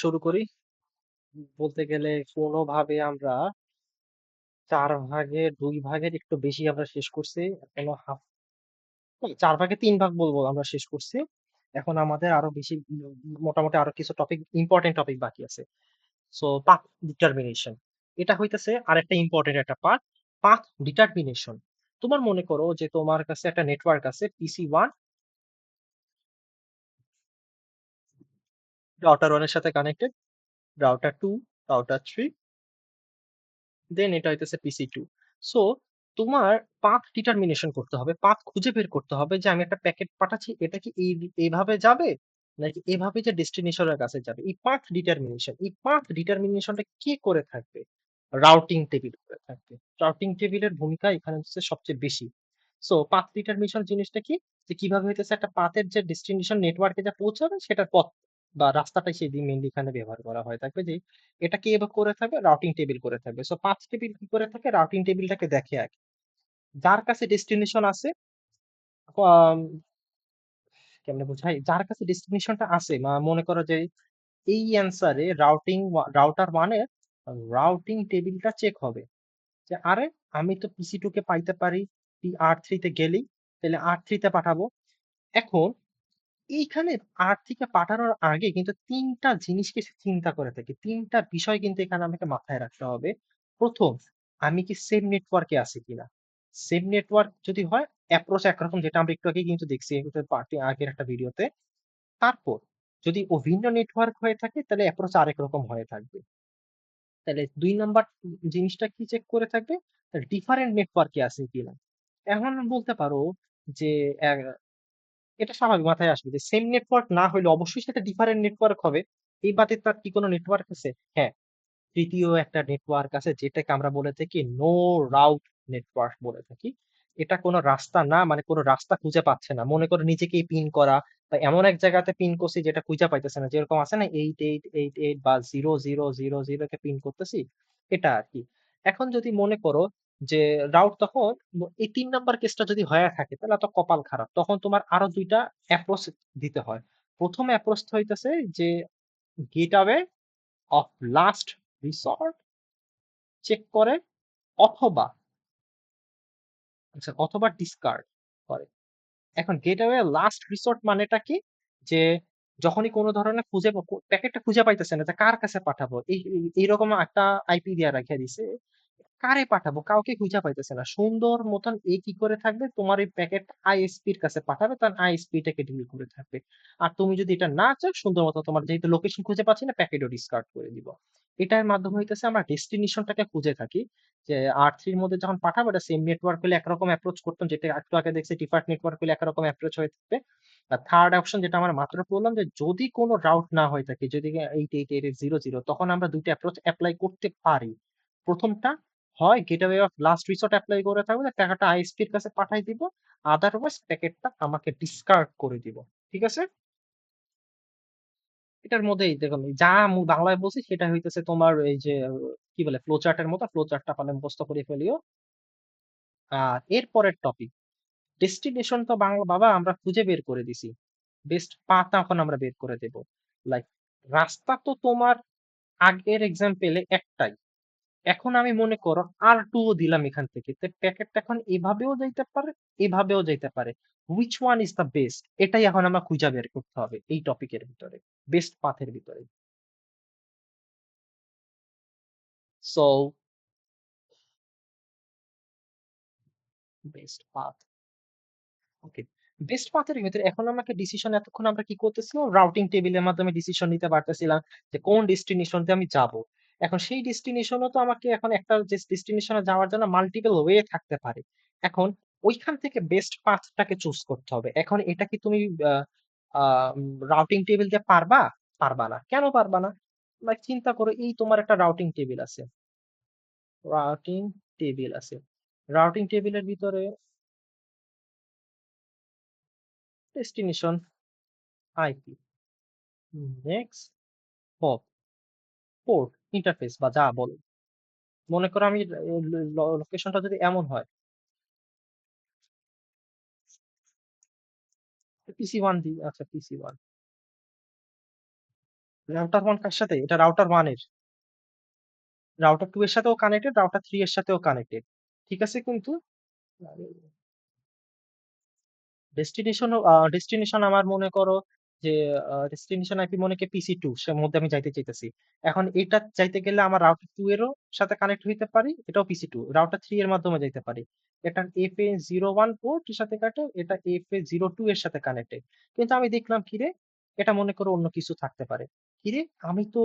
শুরু করি। বলতে গেলে কোনোভাবে আমরা ৪ ভাগের ২ ভাগের একটু বেশি আমরা শেষ করছি। এখনো ৪ ভাগে ৩ ভাগ বলবো আমরা শেষ করছি। এখন আমাদের আরো বেশি মোটামুটি আরো কিছু ইম্পোর্টেন্ট টপিক বাকি আছে। So path determination. এটা হইতেছে আরেকটা ইম্পোর্টেন্ট একটা পার্ট। Path determination. তোমার মনে করো যে তোমার কাছে একটা নেটওয়ার্ক আছে PC1, রাউটার 1 এর সাথে কানেক্টেড, রাউটার 2, রাউটার 3, দেন এটা হইতেছে PC2। সো তোমার পাথ ডিটারমিনেশন করতে হবে, পাথ খুঁজে বের করতে হবে যে আমি একটা প্যাকেট পাঠাচ্ছি, এটা কি এইভাবে যাবে নাকি এভাবে যে ডেস্টিনেশনের কাছে যাবে। এই পাথ ডিটারমিনেশনটা কে করে থাকবে? রাউটিং টেবিল করে থাকবে। রাউটিং টেবিলের ভূমিকা এখানে হচ্ছে সবচেয়ে বেশি। সো পাথ ডিটারমিনেশন জিনিসটা কি, যে কিভাবে হইতেছে একটা পাথের যে ডেস্টিনেশন নেটওয়ার্কে যা পৌঁছাবে সেটার পথ বা রাস্তাটাই সেই মেইনলি এখানে ব্যবহার করা হয় থাকবে, যে এটা কে এবার করে থাকবে, রাউটিং টেবিল করে থাকবে। সো পাথ টেবিল কি করে থাকে, রাউটিং টেবিলটাকে দেখে আগে যার কাছে ডেস্টিনেশন আছে। আম, কেমনে বোঝাই, যার কাছে ডেস্টিনেশনটা আছে, মনে করো যে এই অ্যান্সারে রাউটার 1 এর রাউটিং টেবিলটা চেক হবে যে আরে আমি তো PC2 কে পাইতে পারি R3 তে গেলেই, তাহলে R3 তে পাঠাবো। এখন এইখানে থেকে পাঠানোর আগে কিন্তু ৩টা জিনিসকে সে চিন্তা করে থাকে। ৩টা বিষয় কিন্তু এখানে আমাকে মাথায় রাখতে হবে। ১ম, আমি কি সেম নেটওয়ার্কে আছি কিনা? সেম নেটওয়ার্ক যদি হয়, অ্যাপ্রোচ একরকম, যেটা আমরা একটু আগেই কিন্তু দেখছি আগের একটা ভিডিওতে। তারপর যদি অভিন্ন নেটওয়ার্ক হয়ে থাকে তাহলে অ্যাপ্রোচ আরেক রকম হয়ে থাকবে। তাহলে ২ নাম্বার জিনিসটা কি চেক করে থাকবে? ডিফারেন্ট নেটওয়ার্কে আছে কিনা। এখন বলতে পারো যে এটা স্বাভাবিক মাথায় আসবে যে সেম নেটওয়ার্ক না হলে অবশ্যই সেটা ডিফারেন্ট নেটওয়ার্ক হবে। এই বাদে তার কি কোনো নেটওয়ার্ক আছে? হ্যাঁ, তৃতীয় একটা নেটওয়ার্ক আছে যেটাকে আমরা বলে থাকি নো রাউট নেটওয়ার্ক বলে থাকি। এটা কোনো রাস্তা না, মানে কোনো রাস্তা খুঁজে পাচ্ছে না, মনে করো নিজেকেই পিন করা বা এমন এক জায়গাতে পিন করছি যেটা খুঁজে পাইতেছে না, যেরকম আছে না 8888 বা 0000 কে পিন করতেছি, এটা আর কি। এখন যদি মনে করো যে রাউট, তখন এই ৩ নাম্বার কেসটা যদি হয়ে থাকে তাহলে তো কপাল খারাপ, তখন তোমার আরো ২টা অ্যাপ্রোচ দিতে হয়। প্রথম অ্যাপ্রোচটা হইতেছে যে gateway of last resort check করে, অথবা অথবা ডিসকার্ড করে। এখন গেটওয়ে লাস্ট রিসোর্ট মানেটা কি, যে যখনই কোনো ধরনের প্যাকেটটা খুঁজে পাইতেছে না, যে কার কাছে পাঠাবো, এইরকম একটা আইপি দিয়ে রেখে দিছে, কারে পাঠাবো, কাউকে খুঁজে পাইতেছে না, সুন্দর মতন কি করে থাকবে, তোমার এই প্যাকেট আইএসপির কাছে পাঠাবে, তার আইএসপি টাকে ডিল করে থাকবে। আর তুমি যদি এটা না চাও, সুন্দর মতো তোমার যেহেতু লোকেশন খুঁজে পাচ্ছি না, প্যাকেটও ডিসকার্ড করে দিব। এটার মাধ্যমে হইতেছে আমরা ডেস্টিনেশনটাকে খুঁজে থাকি, যে R3 এর মধ্যে যখন পাঠাবো এটা সেম নেটওয়ার্ক হলে একরকম অ্যাপ্রোচ করতাম, যেটা একটু আগে দেখছি ডিফারেন্ট নেটওয়ার্ক হলে একরকম অ্যাপ্রোচ হয়ে থাকবে। আর থার্ড অপশন যেটা আমরা মাত্র বললাম, যে যদি কোনো রাউট না হয়ে থাকে, যদি 888800, তখন আমরা 2টা অ্যাপ্রোচ অ্যাপ্লাই করতে পারি। প্রথমটা হয় gateway of last resort apply করে থাকবো, যে টাকাটা আইএসপির কাছে পাঠাই দিব, আদারওয়াইজ প্যাকেটটা আমাকে ডিসকার্ড করে দিব। ঠিক আছে, এটার মধ্যেই দেখুন যা বাংলায় বলছি সেটা হইতেছে তোমার এই যে কি বলে ফ্লো চার্টের মতো, ফ্লো চার্টটা পালে মুখস্থ করে ফেলিও। আর এর পরের টপিক, ডেস্টিনেশন তো বাংলা বাবা আমরা খুঁজে বের করে দিছি, বেস্ট পাথ এখন আমরা বের করে দেব। লাইক রাস্তা তো তোমার আগের এক্সাম্পলে একটাই, এখন আমি মনে করো R2 ও দিলাম এখান থেকে, তো প্যাকেটটা এখন এভাবেও যাইতে পারে, এভাবেও যাইতে পারে। Which one is the best, এটাই এখন আমরা খুঁজে বের করতে হবে এই টপিকের ভিতরে, বেস্ট পাথের ভিতরে। সো বেস্ট পাথ, ওকে, বেস্ট পাথের ভিতরে এখন আমাকে ডিসিশন, এতক্ষণ আমরা কি করতেছিলাম, রাউটিং টেবিলের মাধ্যমে ডিসিশন নিতে পারতেছিলাম যে কোন ডেস্টিনেশনতে আমি যাব। এখন সেই ডেস্টিনেশনও তো আমাকে, এখন একটা যে ডেস্টিনেশনে যাওয়ার জন্য মাল্টিপল ওয়ে থাকতে পারে। এখন ওইখান থেকে বেস্ট পাথটাকে চুজ করতে হবে। এখন এটা কি তুমি রাউটিং টেবিল দিয়ে পারবা? পারবা না। কেন পারবা না? চিন্তা করো, এই তোমার একটা রাউটিং টেবিল আছে, রাউটিং টেবিল আছে, রাউটিং টেবিলের ভিতরে destination, IP, next, hop, port, interface বা যা বলো। মনে করো আমি লোকেশনটা যদি এমন হয়, PC1 দি, আচ্ছা PC1, রাউটার 1 কার সাথে? এটা রাউটার 1 এর। রাউটার 2 এর সাথেও কানেক্টেড, রাউটার 3 এর সাথেও কানেক্টেড। ঠিক আছে কিন্তু ডেস্টিনেশন আমার মনে করো যে ডেস্টিনেশন আইপি মনে কে পিসি 2 সে মধ্যে আমি যাইতে চাইতেছি। এখন এটা যাইতে গেলে আমার রাউটার 2 এরও সাথে কানেক্ট হইতে পারি, এটাও পিসি 2 রাউটার 3 এর মাধ্যমে যাইতে পারি। এটা FA01 পোর্ট এর সাথে কাটে, এটা FA02 এর সাথে কানেক্টেড। কিন্তু আমি দেখলাম কিরে এটা মনে করো অন্য কিছু থাকতে পারে। কিরে আমি তো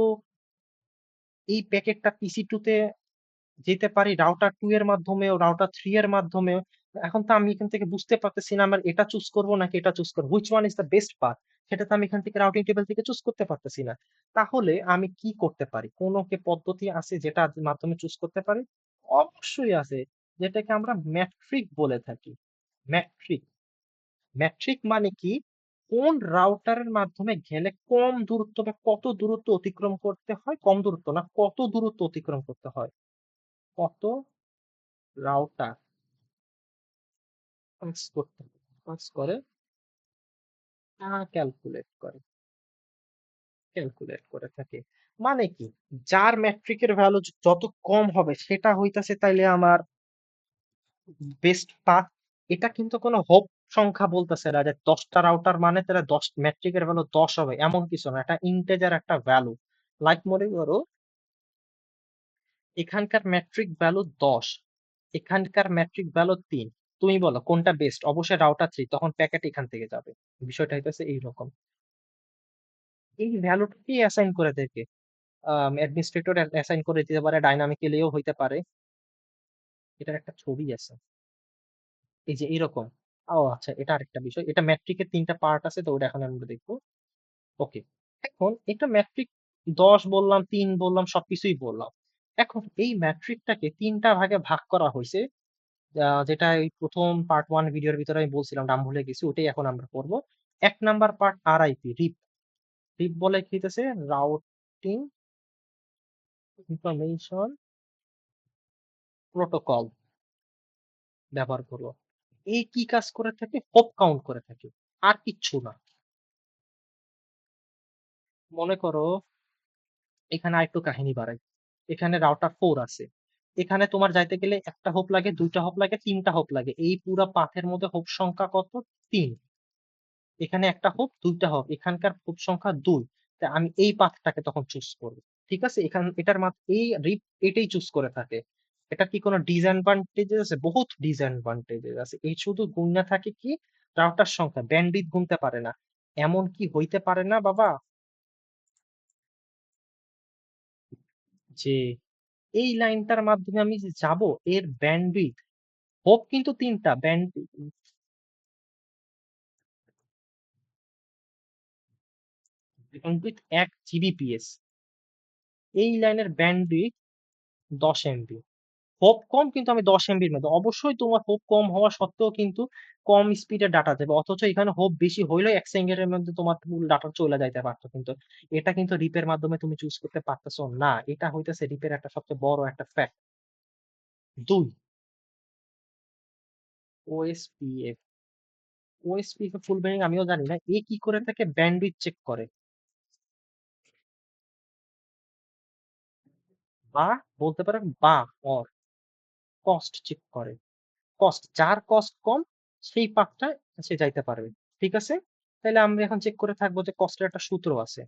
এই প্যাকেটটা পিসি 2 তে যেতে পারি রাউটার 2 এর মাধ্যমেও, রাউটার 3 এর মাধ্যমেও। এখন তো আমি এখান থেকে বুঝতে পারতেছি না আমার এটা চুজ করব নাকি এটা চুজ করব। Which one is the best path? সেটা তো আমি এখান থেকে রাউটিং টেবিল থেকে চুজ করতে পারতেছি না। তাহলে আমি কি করতে পারি? কোনো কি পদ্ধতি আছে যেটার মাধ্যমে চুজ করতে পারি? অবশ্যই আছে। যেটাকে আমরা ম্যাট্রিক বলে থাকি। ম্যাট্রিক। ম্যাট্রিক মানে কি? কোন রাউটারের মাধ্যমে গেলে কম দূরত্ব বা কত দূরত্ব অতিক্রম করতে হয়? কম দূরত্ব না, কত দূরত্ব অতিক্রম করতে হয়? কত রাউটার পাস করতে পাস করে তা ক্যালকুলেট করে থাকে। মানে কি? যার ম্যাট্রিকের ভ্যালু যত কম হবে সেটা হইতাছে তাইলে আমার বেস্ট পাথ। এটা কিন্তু কোনো হোপ সংখ্যা বলতেছে না যে 10টা রাউটার মানে তাহলে 10 ম্যাট্রিকের ভ্যালু 10 হবে এমন কিছু না। এটা ইন্টেজার একটা ভ্যালু। লাইক মনে করো এখানকার ম্যাট্রিক ভ্যালু 10, এখানকার ম্যাট্রিক ভ্যালু 3। তুমি বলো কোনটা বেস্ট? অবশ্যই রাউটার 3, তখন প্যাকেট এখান থেকে যাবে। বিষয়টা হইতেছে এইরকম। এই ভ্যালুটা কি অ্যাসাইন করে দেবে? অ্যাডমিনিস্ট্রেটর অ্যাসাইন করে দিতে পারে, ডাইনামিক্যালিও হইতে পারে। এটার একটা ছবি আছে এই যে এরকম। ও আচ্ছা, এটা আরেকটা বিষয়। এটা ম্যাট্রিকের 3টা পার্ট আছে, তো ওটা এখন আমরা দেখবো। ওকে, এখন এটা ম্যাট্রিক 10 বললাম, 3 বললাম, সবকিছুই বললাম। এখন এই ম্যাট্রিকটাকে 3টা ভাগে ভাগ করা হয়েছে, যেটা এই প্রথম পার্ট 1 ভিডিওর ভিতরে আমি বলছিলাম, নাম ভুলে গেছি, ওটাই এখন আমরা করব। 1 নাম্বার পার্ট RIP, রিপ। রিপ বলে কি হইতেছে? রাউটিং ইনফরমেশন প্রোটোকল ব্যবহার করব। এই কি কাজ করে থাকে? হপ কাউন্ট করে থাকে, আর কিচ্ছু না। মনে করো এখানে আরেকটু কাহিনী বাড়াই। এখানে রাউটার 4 আছে। এখানে তোমার যাইতে গেলে একটা হোপ লাগে, 2টা হোপ লাগে, 3টা হোপ লাগে। এই পুরা পাথের মধ্যে হোপ সংখ্যা কত? 3। এখানে একটা হোপ, 2টা হোপ, এখানকার হোপ সংখ্যা 2। তা আমি এই পাথটাকে তখন চুজ করব। ঠিক আছে, এটার মাত্র এই রিপ এটাই চুজ করে থাকে। এটা কি কোনো ডিসঅ্যাডভান্টেজেস আছে? বহুত ডিসঅ্যাডভান্টেজেস আছে। এই শুধু গুণনা থাকে কি রাউটার সংখ্যা, ব্যান্ডউইথ গুনতে পারে না। এমন কি হইতে পারে না বাবা যে এই লাইনটার মাধ্যমে আমি যে যাব, এর ব্যান্ডউইথ হোপ কিন্তু 3টা ব্যান্ডউইথ 1 Gbps। এই লাইনের ব্যান্ডউইথ 10 MB। হোপ কম কিন্তু আমি 10 MBর মধ্যে, অবশ্যই তোমার হোপ কম হওয়া সত্ত্বেও কিন্তু কম স্পিডে ডাটা যাবে, অথচ এখানে হোপ বেশি হইলেও 1 সেকেন্ডের মধ্যে তোমার ফুল ডাটা চলে যাইতে পারতো। কিন্তু এটা কিন্তু রিপের মাধ্যমে তুমি চুজ করতে পারতেছো না। এটা হইতেছে রিপের একটা সবচেয়ে বড় একটা fact. 2, OSPF. OSPF full meaning আমিও জানি না। এ কি করে থাকে? ব্যান্ডউইথ চেক করে, বা বলতে পারেন বা অর কস্ট চেক করে। কস্ট, যার কস্ট কম সেই পাথটা সে যাইতে পারবে। ঠিক আছে, তাহলে আমরা এখন চেক করে থাকবো যে কস্টের একটা সূত্র আছে।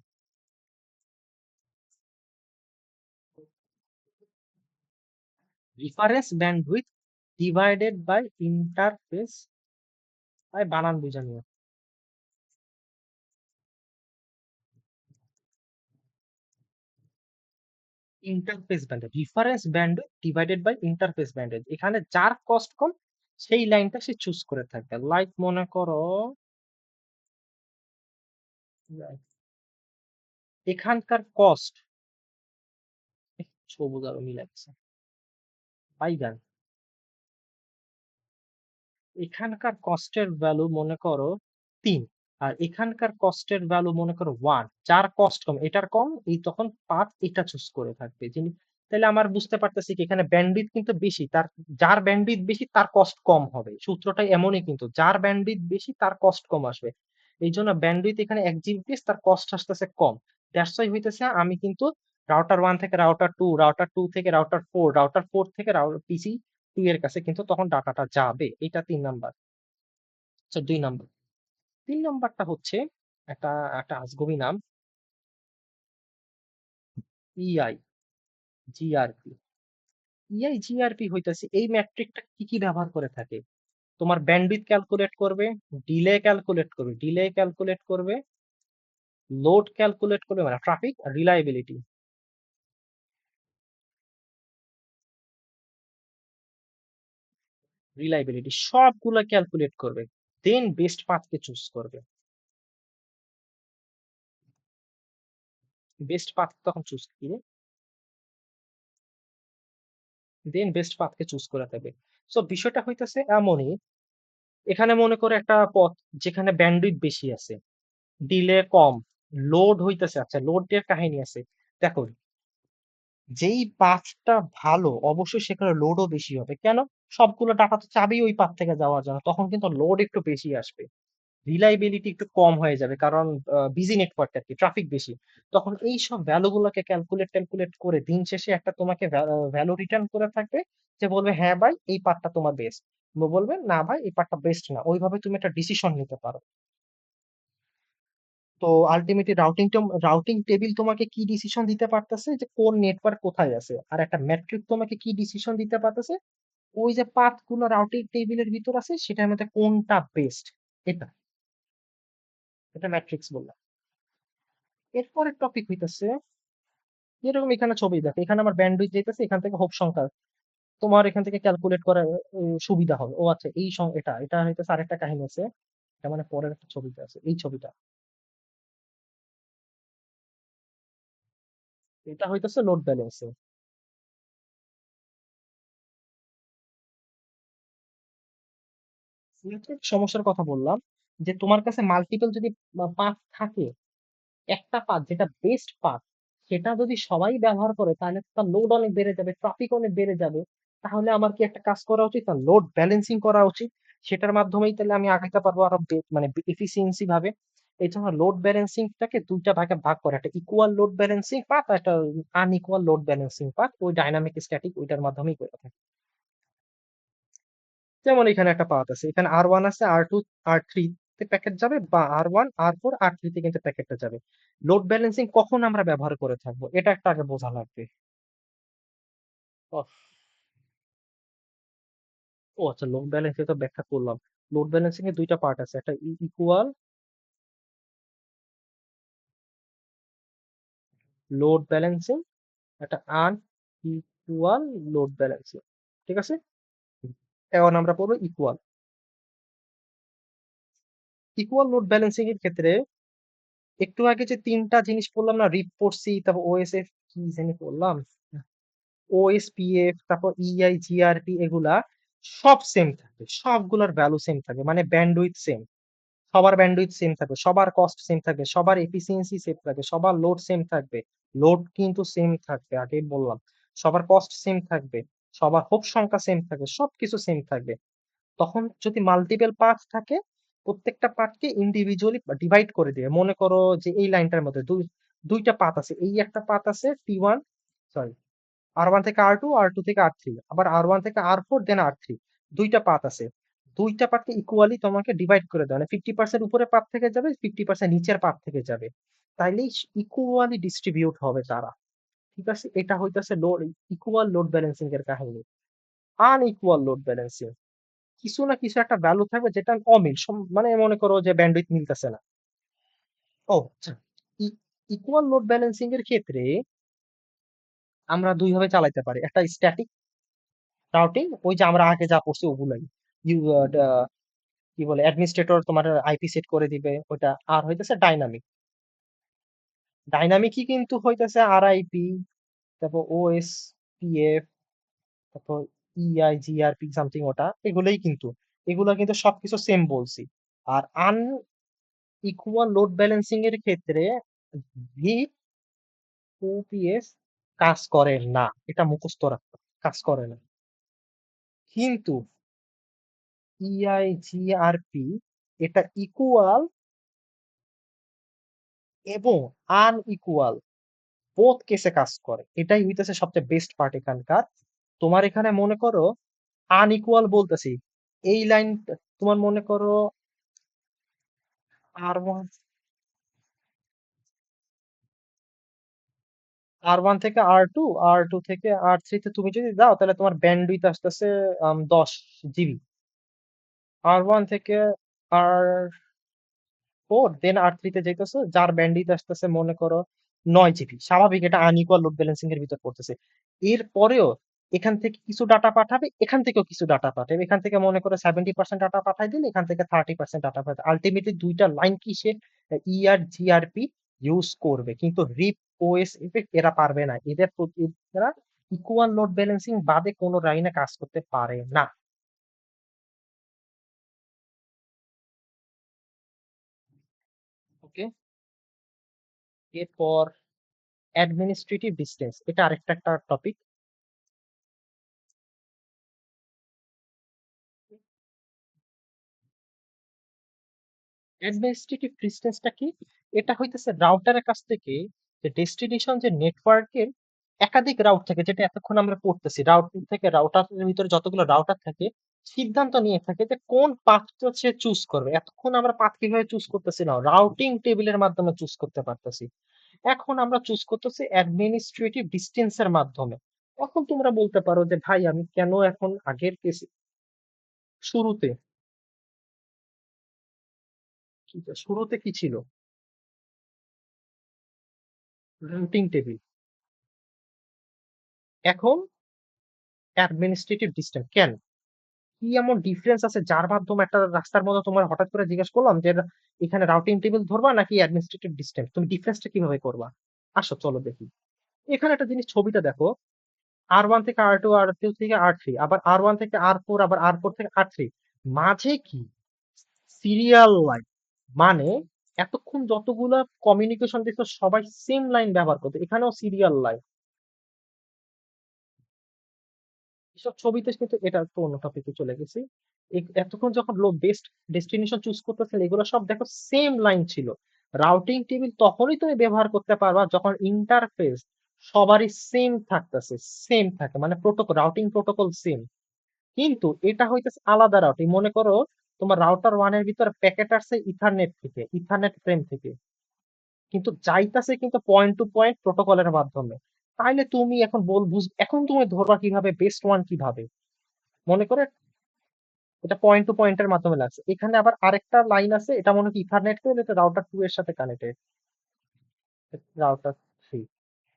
Reference bandwidth divided by interface, by বানান বুঝা নিও। Interface banded, reference bandwidth divided by interface banded. এখানে যার কস্ট কম সেই লাইনটা সে চুজ করে থাকবে। লাইক মনে করো এখানকার কস্ট, সবুজ আরো মিলাচ্ছে বাইগান, এখানকার কস্টের ভ্যালু মনে করো 3, আর এখানকার কস্টের ভ্যালু মনে করো 1। যার কস্ট কম, এটার কম, এই তখন পাথ এটা চুজ করে থাকবে যিনি। তাহলে আমার বুঝতে পারতেছি কি এখানে ব্যান্ডউইথ কিন্তু বেশি, তার যার ব্যান্ডউইথ বেশি তার কস্ট কম হবে। সূত্রটা এমনই কিন্তু, যার ব্যান্ডউইথ বেশি তার কস্ট কম আসবে। এই জন্য ব্যান্ডউইথ এখানে 1 Gbps, তার কস্ট আসতেছে কম। দ্যাটস ওয়াই হইতেছে আমি কিন্তু রাউটার 1 থেকে রাউটার 2, রাউটার 2 থেকে রাউটার 4, রাউটার 4 থেকে পিসি 2 এর কাছে কিন্তু তখন ডাটাটা যাবে। এটা ৩ নাম্বার। আচ্ছা ২ নাম্বার। ৩ নাম্বারটা হচ্ছে একটা একটা আজগুবি নাম, ইআই জিআরপি। ইআই জিআরপি হইতেছে এই ম্যাট্রিকটা কি কি ব্যবহার করে থাকে? তোমার ব্যান্ডউইথ ক্যালকুলেট করবে, ডিলে ক্যালকুলেট করবে, লোড ক্যালকুলেট করবে মানে ট্রাফিক, রিলায়েবিলিটি সবগুলা ক্যালকুলেট করবে। দেন বেস্ট পাথকে চুজ করবে। বেস্ট পাথ তখন চুজ করে দেন বেস্ট পাথকে চুজ করে থাকবে। সো বিষয়টা হইতেছে এমনই, এখানে মনে করে একটা পথ যেখানে ব্যান্ডউইথ বেশি আছে, ডিলে কম, লোড হইতেছে, আচ্ছা লোড এর কাহিনী আছে। দেখো, যেই পাথটা ভালো অবশ্যই সেখানে লোডও বেশি হবে। কেন? সবগুলো ডাটা তো চাবেই ওই পাথ থেকে যাওয়ার জন্য, তখন কিন্তু লোড একটু বেশি আসবে, রিলায়েবিলিটি একটু কম হয়ে যাবে, কারণ বিজি নেটওয়ার্ক আর কি, ট্রাফিক বেশি। তখন এই সব ভ্যালু গুলোকে ক্যালকুলেট করে দিন শেষে একটা তোমাকে ভ্যালু রিটার্ন করে থাকবে, যে বলবে হ্যাঁ ভাই এই পার্টটা তোমার বেস্ট, বলবে না ভাই এই পার্টটা বেস্ট না। ওইভাবে তুমি একটা ডিসিশন নিতে পারো। তো আলটিমেটলি রাউটিং টেবিল তোমাকে কি ডিসিশন দিতে পারতেছে যে কোন নেটওয়ার্ক কোথায় আছে, আর একটা ম্যাট্রিক তোমাকে কি ডিসিশন দিতে পারতেছে ওই যে পাথ গুলো রাউটিং টেবিলের ভিতর আছে সেটার মধ্যে কোনটা বেস্ট। এটা এটা ম্যাট্রিক্স বললাম। এরপরের টপিক হইতেছে, যেরকম এখানে ছবি দেখো, এখানে আমার ব্যান্ডউইথ যেতেছে, এখান থেকে হোপ সংখ্যা তোমার এখান থেকে ক্যালকুলেট করা সুবিধা হবে। ও আচ্ছা এই এটা এটা হইতেছে আরেকটা কাহিনী আছে। এটা মানে পরের একটা ছবিতে আছে, এই ছবিটা, এটা হইতেছে লোড ব্যালেন্সিং। সমস্যার কথা বললাম, যে তোমার কাছে মাল্টিপল যদি পাথ থাকে, একটা পাথ যেটা বেস্ট পাথ সেটা যদি সবাই ব্যবহার করে তাহলে তো তার লোড অনেক বেড়ে যাবে, ট্রাফিক অনেক বেড়ে যাবে। তাহলে আমার কি একটা কাজ করা উচিত, তার লোড ব্যালেন্সিং করা উচিত। সেটার মাধ্যমেই তাহলে আমি আগাইতে পারবো আরো মানে এফিসিয়েন্সি ভাবে। এই জন্য লোড ব্যালেন্সিংটাকে দুইটা ভাগে ভাগ করে, একটা ইকুয়াল লোড ব্যালেন্সিং পাথ, একটা আনইকুয়াল লোড ব্যালেন্সিং পাথ, ওই ডাইনামিক স্ট্যাটিক ওইটার মাধ্যমেই করে থাকে। যেমন এখানে একটা পাথ আছে, এখানে আর 1 আছে, আর 2 আর 3 তে প্যাকেট যাবে, বা আর 1 আর 4 আর 3 তে কিন্তু প্যাকেটটা যাবে। লোড ব্যালেন্সিং কখন আমরা ব্যবহার করে থাকবো এটা একটা আগে বোঝা লাগবে। ও ও আচ্ছা, লোড ব্যালেন্সিং তো ব্যাখ্যা করলাম। লোড ব্যালেন্সিং এর দুইটা পার্ট আছে, একটা ইকুয়াল লোড ব্যালেন্সিং, একটা আন ইকুয়াল লোড ব্যালেন্সিং। ঠিক আছে, এখন আমরা পড়বো ইকুয়াল। ইকুয়াল লোড ব্যালেন্সিং এর ক্ষেত্রে একটু আগে যে তিনটা জিনিস পড়লাম না, রিপ পড়ছি, তারপর ওএসএফ কি জানি পড়লাম, ওএসপিএফ, তারপর ইআই জিআরপি, এগুলা সব সেম থাকবে, সবগুলোর ভ্যালু সেম থাকবে, মানে ব্যান্ডউইথ সেম, সবার ব্যান্ডউইথ সেম থাকবে, সবার কস্ট সেম থাকবে, সবার এফিসিয়েন্সি সেম থাকবে, সবার লোড সেম থাকবে। লোড কিন্তু সেম থাকবে, আগেই বললাম। সবার কস্ট সেম থাকবে, সবার হোপ সংখ্যা সেম থাকবে, সবকিছু সেম থাকবে। তখন যদি মাল্টিপল পাথ থাকে, প্রত্যেকটা পাথকে ইন্ডিভিজুয়ালি ডিভাইড করে দিবে। মনে করো যে এই লাইনটার মধ্যে দুইটা পাথ আছে, এই একটা পাথ আছে T1, সরি আর 1 থেকে আর 2, আর 2 থেকে আর 3, আবার আর 1 থেকে আর 4, দেন আর 3, দুইটা পাথ আছে। দুইটা পাথকে ইকুয়ালি তোমাকে ডিভাইড করে দেওয়া, মানে 50% উপরে পাথ থেকে যাবে, 50% নিচের পাথ থেকে যাবে, তাইলেই ইকুয়ালি ডিস্ট্রিবিউট হবে তারা। ঠিক আছে, এটা হইতাছে লোড, ইকুয়াল লোড ব্যালেন্সিং এর কাহিনী। আনইকুয়াল লোড ব্যালেন্সিং, কিছু না কিছু একটা ভ্যালু থাকবে যেটা অমিল, মানে মনে করো যে ব্যান্ডউইথ মিলতেছে না। ও আচ্ছা, ইকুয়াল লোড ব্যালেন্সিং এর ক্ষেত্রে আমরা দুই ভাবে চালাইতে পারি, একটা স্ট্যাটিক রাউটিং, ওই যে আমরা আগে যা পড়ছি ওগুলাই, ইউ কি বলে অ্যাডমিনিস্ট্রেটর তোমার আইপি সেট করে দিবে ওটা। আর হইতেছে ডাইনামিক, ডাইনামিকই কিন্তু হইতেছে আরআইপি, তারপর ওএসপিএফ, তারপর ইআই জিআরপি সামথিং, ওটা এগুলোই কিন্তু, এগুলো কিন্তু সবকিছু সেম বলছি। আর আন ইকুয়াল লোড ব্যালেন্সিং এর ক্ষেত্রে ভিপ ওপিএস কাজ করে না, এটা মুখস্থ রাখতে হবে, কাজ করে না। কিন্তু ইআইজিআরপি এটা ইকুয়াল এবং আনইকুয়াল বোথ কেসে কাজ করে। এটাই হইতেছে সবচেয়ে বেস্ট পার্ট এখানকার। তোমার এখানে মনে করো আনইকুয়াল বলতেছি, এই লাইন তোমার মনে করো আর আর ওয়ান থেকে আর টু, আর টু থেকে আর থ্রিতে তুমি যদি দাও তাহলে তোমার ব্যান্ডউইথ আসতেছে 10 জিবি। আর ওয়ান থেকে আর4 দেন আর থ্রিতে যাইতেছে, যার ব্যান্ডউইথ আসতেছে মনে করো 9 জিবি। স্বাভাবিক, এটা আনইকুয়াল লোড ব্যালেন্সিং এর ভিতর পড়তেছে। এরপরেও এখান থেকে কিছু ডাটা পাঠাবে, এখান থেকেও কিছু ডাটা পাঠাবে। এখান থেকে মনে করো 70% ডাটা পাঠাই দিলে এখান থেকে 30% ডাটা পাঠাবে। আলটিমেটলি দুইটা লাইন কি সে ই আর জিআরপি ইউজ করবে, কিন্তু রিপ ওএস ইফেক্ট এরা পারবে না। এরা ইকুয়াল লোড ব্যালেন্সিং বাদে কোনো লাইনে কাজ করতে পারে না। ওকে, এরপর অ্যাডমিনিস্ট্রেটিভ ডিস্টেন্স, এটা আরেকটা একটা টপিক। অ্যাডমিনিস্ট্রেটিভ ডিস্টেন্সটা কি? এটা হইতেছে রাউটারের কাছ থেকে যে ডেস্টিনেশন যে নেটওয়ার্কের একাধিক রাউট থেকে, যেটা এতক্ষণ আমরা পড়তেছি, রাউটার থেকে রাউটারের ভিতরে যতগুলো রাউটার থাকে সিদ্ধান্ত নিয়ে থাকে যে কোন পাথটা সে চুজ করবে। এতক্ষণ আমরা পাথ কিভাবে চুজ করতেছি না, রাউটিং টেবিলের মাধ্যমে চুজ করতে পারতেছি। এখন আমরা চুজ করতেছি অ্যাডমিনিস্ট্রেটিভ ডিস্টেন্সের মাধ্যমে। এখন তোমরা বলতে পারো যে ভাই আমি কেন এখন আগের কেসে শুরুতে শুরুতে কি ছিল, রাউটিং টেবিল, এখন অ্যাডমিনিস্ট্রেটিভ ডিস্টেন্স কেন? কি এমন ডিফারেন্স আছে যার মাধ্যমে একটা রাস্তার মধ্যে তোমার হঠাৎ করে জিজ্ঞেস করলাম যে এখানে রাউটিং টেবিল ধরবা নাকি অ্যাডমিনিস্ট্রেটিভ ডিস্টেন্স, তুমি ডিফারেন্সটা কিভাবে করবা? আসো চলো দেখি। এখানে একটা জিনিস, ছবিটা দেখো, আর 1 থেকে আর 2, আর 2 থেকে আর 3, আবার আর 1 থেকে আর 4, আবার আর 4 থেকে আর 3, মাঝে কি সিরিয়াল লাইন। মানে এতক্ষণ যতগুলা কমিউনিকেশন দিচ্ছ সবাই সেম লাইন ব্যবহার করতো, এখানেও সিরিয়াল লাইন। এসব ছবিতে কিন্তু, এটা তো অন্য টপিকে চলে গেছি। এতক্ষণ যখন লোক বেস্ট ডেস্টিনেশন চুজ করতেছিল, এগুলো সব দেখো সেম লাইন ছিল। রাউটিং টেবিল তখনই তুমি ব্যবহার করতে পারবা যখন ইন্টারফেস সবারই সেম থাকতেছে, সেম থাকে, মানে প্রোটোকল, রাউটিং প্রোটোকল সেম। কিন্তু এটা হইতেছে আলাদা রাউটিং। মনে করো তোমার রাউটার 1 এর ভিতরে প্যাকেট আসছে ইথারনেট থেকে, ইথারনেট ফ্রেম থেকে, কিন্তু যাইতাছে কিন্তু পয়েন্ট টু পয়েন্ট প্রোটোকলের মাধ্যমে। তাইলে তুমি এখন এখন তুমি ধরবা কিভাবে বেস্ট ওয়ান কিভাবে? মনে করে এটা পয়েন্ট টু পয়েন্টের মাধ্যমে লাগছে, এখানে আবার আরেকটা লাইন আছে, এটা মনে হয় ইথারনেট কেবল, এটা রাউটার 2 এর সাথে কানেক্টেড, রাউটার 3।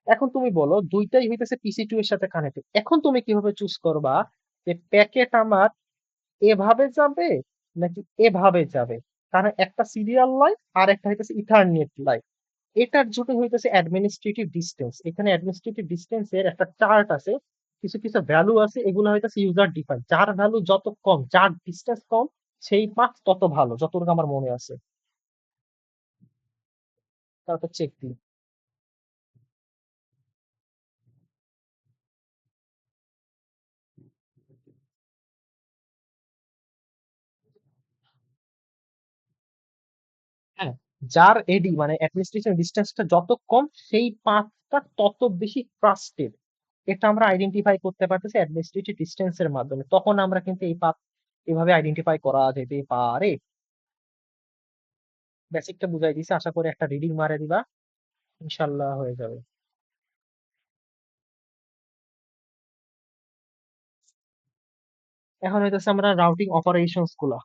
এখন তুমি বলো দুইটাই হইতেছে পিসি 2 এর সাথে কানেক্টেড, এখন তুমি কিভাবে চুজ করবা যে প্যাকেট আমার এভাবে যাবে নাকি এভাবে যাবে? কারণ একটা সিরিয়াল লাইন আর একটা হইতেছে ইথারনেট লাইন। এটার জন্য হইতেছে অ্যাডমিনিস্ট্রেটিভ ডিস্টেন্স। এখানে অ্যাডমিনিস্ট্রেটিভ ডিস্টেন্স এর একটা চার্ট আছে, কিছু কিছু ভ্যালু আছে, এগুলো হইতেছে ইউজার ডিফাইন। যার ভ্যালু যত কম, যার ডিস্টেন্স কম, সেই পাথ তত ভালো, যতটুকু আমার মনে আছে। তারপর চেক দিই। হ্যাঁ, যার এডি মানে অ্যাডমিনিস্ট্রেশন ডিস্টেন্সটা যত কম, সেই পাথটা তত বেশি ট্রাস্টেড। এটা আমরা আইডেন্টিফাই করতে পারতেছি অ্যাডমিনিস্ট্রেটিভ ডিস্টেন্স এর মাধ্যমে। তখন আমরা কিন্তু এই পাথ এভাবে আইডেন্টিফাই করা যেতে পারে। বেসিকটা বুঝাই দিছি, আশা করি একটা রিডিং মারে দিবা, ইনশাল্লাহ হয়ে যাবে। এখন হইতেছে আমরা রাউটিং অপারেশনস গুলা,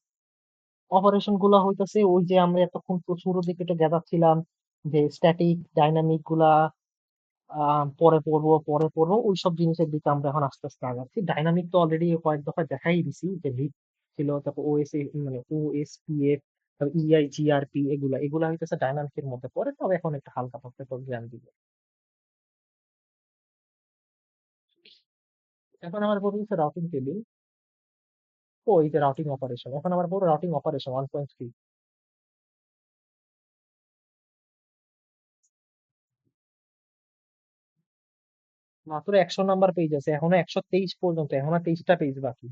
অপারেশন গুলা হইতেছে ওই যে আমরা এতক্ষণ প্রচুর দিকে এটা গেদাচ্ছিলাম যে স্ট্যাটিক ডাইনামিক গুলা পরে পড়বো ওই সব জিনিসের দিকে আমরা এখন আস্তে আস্তে আগাচ্ছি। ডাইনামিক তো অলরেডি কয়েক দফা দেখাই দিছি, যে লিড ছিল, তারপর মানে ওএসপিএফ, তারপর ইআইজিআরপি, এগুলা এগুলা হইতেছে ডাইনামিকের মধ্যে পড়ে, তবে এখন একটা হালকা পাতলা জ্ঞান দিব। এখন আমার পড়ে হচ্ছে রাউটিং টেবিল। ও এই যে রাউটিং অপারেশন, এখন আমার পুরো রাউটিং অপারেশন 1.3। মাত্র 100 নাম্বার পেজ আছে, এখনো 123 পর্যন্ত, এখনো 23টা পেজ বাকি।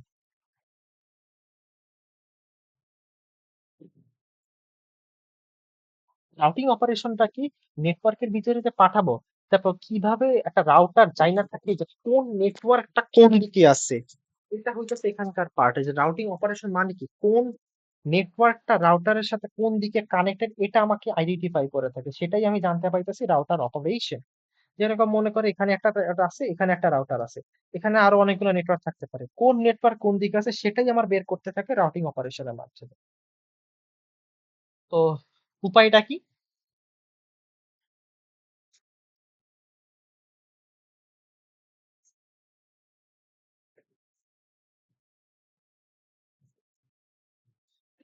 রাউটিং অপারেশনটা কি, নেটওয়ার্কের ভিতরে যে পাঠাবো, তারপর কিভাবে একটা রাউটার যাই না থাকে যে কোন নেটওয়ার্কটা কোন দিকে আছে, এটা হইতেছে এখানকার পার্ট। এই যে রাউটিং অপারেশন মানে কি, কোন নেটওয়ার্কটা রাউটারের সাথে কোন দিকে কানেক্টেড এটা আমাকে আইডেন্টিফাই করে থাকে, সেটাই আমি জানতে পাইতেছি রাউটার অপারেশন। যেরকম মনে করে এখানে একটা router আছে, এখানে একটা রাউটার আছে, এখানে আরো অনেকগুলো নেটওয়ার্ক থাকতে পারে, কোন নেটওয়ার্ক কোন দিকে আছে সেটাই আমার বের করতে থাকে রাউটিং অপারেশনের মাধ্যমে। তো উপায়টা কি?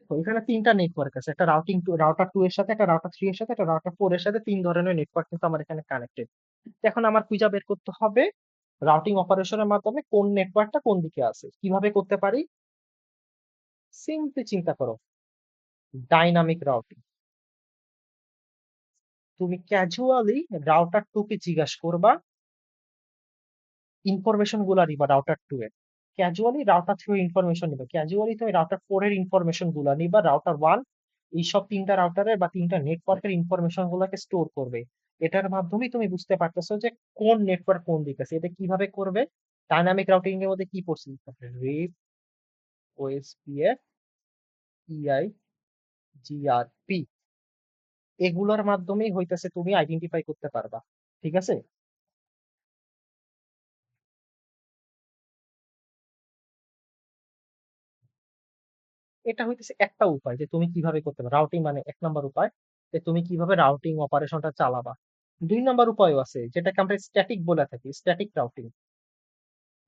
তো এখানে তিনটা নেটওয়ার্ক আছে, একটা রাউটার টু এর সাথে, একটা রাউটার থ্রি এর সাথে, একটা রাউটার ফোর এর সাথে, তিন ধরনের নেটওয়ার্ক কিন্তু আমার এখানে কানেক্টেড। এখন আমার খুঁজে বের করতে হবে রাউটিং অপারেশনের মাধ্যমে কোন নেটওয়ার্কটা কোন দিকে আছে। কিভাবে করতে পারি? সিম্পলি চিন্তা করো, ডাইনামিক রাউটিং। তুমি ক্যাজুয়ালি রাউটার টু কে জিজ্ঞাসা করবা ইনফরমেশন গুলা নিবা রাউটার টু এর, ক্যাজুয়ালি রাউটার থ্রি এর ইনফরমেশন নিবা, ক্যাজুয়ালি তুমি রাউটার ফোর এর ইনফরমেশন গুলা নিবা, রাউটার ওয়ান এইসব তিনটা রাউটারের বা তিনটা নেটওয়ার্কের ইনফরমেশন গুলাকে স্টোর করবে। এটার মাধ্যমেই তুমি বুঝতে পারতেছো যে কোন নেটওয়ার্ক কোন দিকে আছে। এটা কিভাবে করবে? ডাইনামিক রাউটিং এর মধ্যে কি পড়ছি? রিপ, ওএসপিএফ, ইআই, জিআরপি, এগুলোর মাধ্যমেই হইতেছে তুমি আইডেন্টিফাই করতে পারবা। ঠিক আছে? এটা হইতেছে একটা উপায় যে তুমি কিভাবে করতে পারো রাউটিং, মানে এক নাম্বার উপায় যে তুমি কিভাবে রাউটিং অপারেশনটা চালাবা। দুই নাম্বার উপায়ও আছে যেটাকে আমরা স্ট্যাটিক বলে থাকি, স্ট্যাটিক রাউটিং।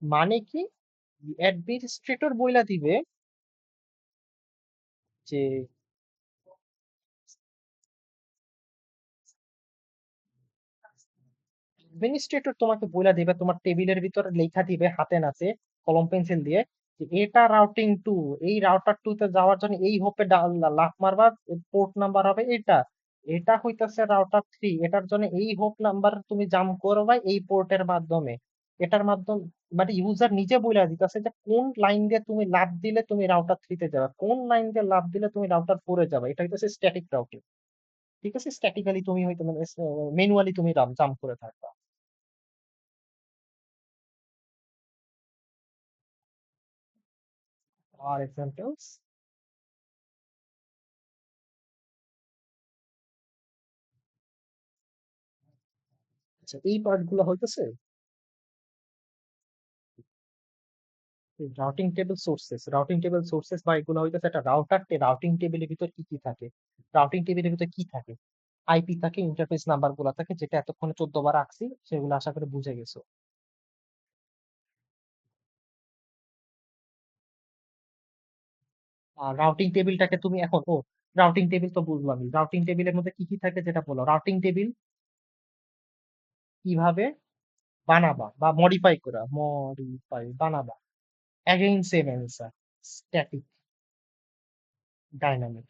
মানে কি, অ্যাডমিনিস্ট্রেটর বইলা দিবে যে অ্যাডমিনিস্ট্রেটর তোমাকে বইলা দিবে, তোমার টেবিলের ভিতরে লেখা দিবে হাতে নাতে কলম পেন্সিল দিয়ে যে এটা রাউটিং টু, এই রাউটার টু তে যাওয়ার জন্য এই হোপে লাফ মারবা, পোর্ট নাম্বার হবে এটা, এটা হইতাছে রাউটার থ্রি, এটার জন্য এই হোপ নাম্বার তুমি জাম্প করবা এই পোর্টের মাধ্যমে। এটার মাধ্যমে মানে ইউজার নিজে বইলা দিতেছে যে কোন লাইন দিয়ে তুমি লাফ দিলে তুমি রাউটার থ্রিতে যাবে, কোন লাইন দিয়ে লাফ দিলে তুমি রাউটার ফোরে যাবে। এটা হইতাছে স্ট্যাটিক রাউটিং। ঠিক আছে? স্ট্যাটিক্যালি তুমি হয়তো মানে ম্যানুয়ালি তুমি জাম্প করে থাকবা। Are examples? আচ্ছা, এই পার্ট গুলো হইতেছে routing table sources. Routing table sources বা এগুলো হইতেছে একটা রাউটিং টেবিলের ভিতর কি কি থাকে, রাউটিং টেবিলের ভিতর কি থাকে, আইপি থাকে, ইন্টারফেস নাম্বার গুলা থাকে, যেটা এতক্ষণে 14 বার আঁকছি, সেগুলো আশা করে বুঝে গেছো। আর রাউটিং টেবিলটাকে তুমি এখন রাউটিং টেবিল তো বুঝলামই, রাউটিং টেবিলের মধ্যে কি কি থাকে যেটা বলো, রাউটিং টেবিল কিভাবে বানাবা বা মডিফাই বানাবা। Again same answer, static, dynamic.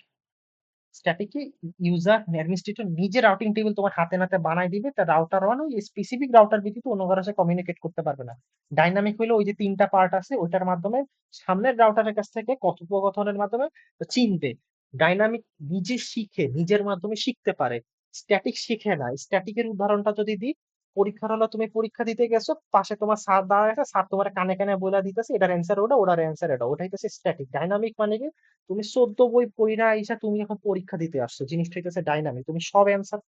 স্ট্যাটিকে ইউজার অ্যাডমিনিস্ট্রেটর নিজে রাউটিং টেবিল তোমার হাতে নাতে বানায় দিবে, তা রাউটার ওয়ান ওই স্পেসিফিক রাউটার ব্যতীত অন্য কারোর সাথে কমিউনিকেট করতে পারবে না। ডাইনামিক হইলে ওই যে তিনটা পার্ট আছে ওইটার মাধ্যমে সামনের রাউটারের কাছ থেকে কথোপকথনের মাধ্যমে চিনবে। ডাইনামিক নিজে শিখে, নিজের মাধ্যমে শিখতে পারে, স্ট্যাটিক শিখে না। স্ট্যাটিকের উদাহরণটা যদি দিই, পরীক্ষার হলো তুমি পরীক্ষা দিতে গেছো, পাশে তোমার স্যার দাঁড়ায় আছে, স্যার তোমার কানে কানে বলে দিতেছে এটার অ্যান্সার ওটা, ওটার অ্যান্সার এটা, ওটা হইতেছে স্ট্যাটিক। ডাইনামিক মানে কি, তুমি 14 বই পড়া আইসা তুমি এখন পরীক্ষা দিতে আসছো, জিনিসটা হইতেছে ডাইনামিক, তুমি সব অ্যান্সার